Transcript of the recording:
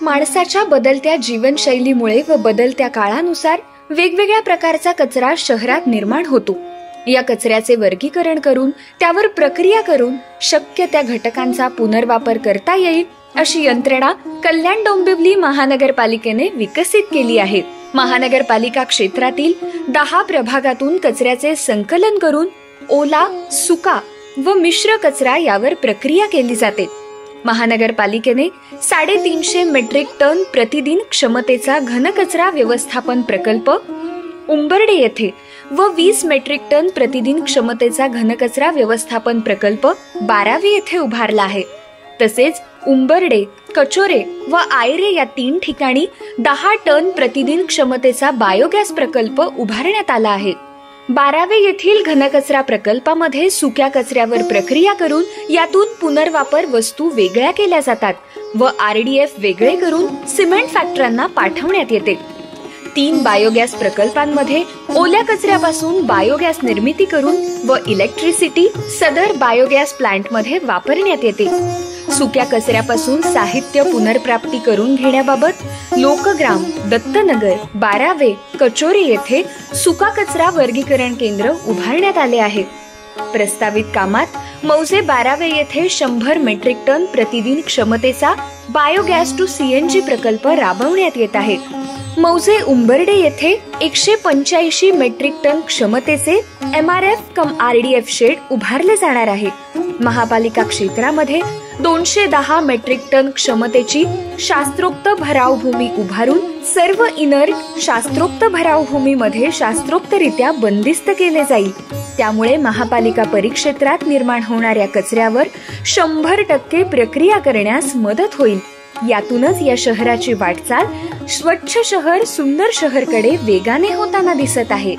माणसाच्या बदलत्या जीवनशैलीमुळे व बदलत्या काळानुसार वेगवेगळ्या प्रकारचा कचरा शहरात निर्माण होतो। या कचऱ्याचे वर्गीकरण करून त्यावर प्रक्रिया करून शक्य त्या घटकांचा पुनर्वापर करता येईल अशी यंत्रणा कल्याण डोंबिवली महानगरपालिकेने विकसित केली आहे। महानगरपालिका क्षेत्रातील 10 प्रभागातून कचऱ्याचे संकलन करून ओला, सुका व मिश्र कचरा यावर प्रक्रिया केली जाते। महानगरपालिकेने 350 मेट्रिक टन प्रतिदिन क्षमतेचा घनकचरा व्यवस्थापन प्रकल्प उंबर्डे येथे व 20 मेट्रिक टन प्रतिदिन क्षमतेचा घनकचरा व्यवस्थापन प्रकल्प 12वे येथे उभारला आहे। तसेच उंबर्डे, कचोरे व आयरे या 3 ठिकाणी 10 टन प्रतिदिन क्षमतेचा बायोगॅस प्रकल्प उभारण्यात आला आहे। 12वे येथील घनकचरा प्रकल्पामध्ये सुक्या कचऱ्यावर प्रक्रिया करून यातून पुनर्वापर वस्तू वेगळ्या केल्या जातात व RDF वेगळे करून सिमेंट फॅक्टऱ्यांना पाठवण्यात येते। 3 बायोगॅस प्रकल्पांमध्ये ओल्या कचऱ्यापासून बायोगॅस निर्मिती करून व इलेक्ट्रिसिटी सदर बायोगॅस प्लांटमध्ये वापरण्यात येते। सुक्या कचऱ्यापासून साहित्य पुनर्प्राप्ती करून घेण्याबाबत लोकग्राम, दत्तनगर, 12वे, कचोरी येथे सुका कचरा वर्गीकरण केंद्र उभारण्यात आले आहे। प्रस्तावित कामात मौजे 12वे येथे 100 मेट्रिक टन प्रतिदिन क्षमतेचा बायोगॅस टू CNG प्रकल्प राबवण्यात येत आहे। मौजे उंबर्डे येथे 185 मेट्रिक टन क्षमतेचे MRF कम RDF शेड उभारले जाणार आहे। महापालिका क्षेत्रामध्ये 210 मेट्रिक टन क्षमतेची शास्त्रोक्त भरावभूमी उभारून सर्व इनर्ट शास्त्रोक्त भरावभूमीमध्ये शास्त्रोक्तरित्या बंदिस्त केले जाईल। त्यामुळे महापालिका परिक्षेत्रात निर्माण होणाऱ्या कचऱ्यावर 100% प्रक्रिया करण्यास मदत होईल। यातूनच या शहराची वाटचाल स्वच्छ शहर सुंदर शहरकडे वेगाने होताना दिसत आहे।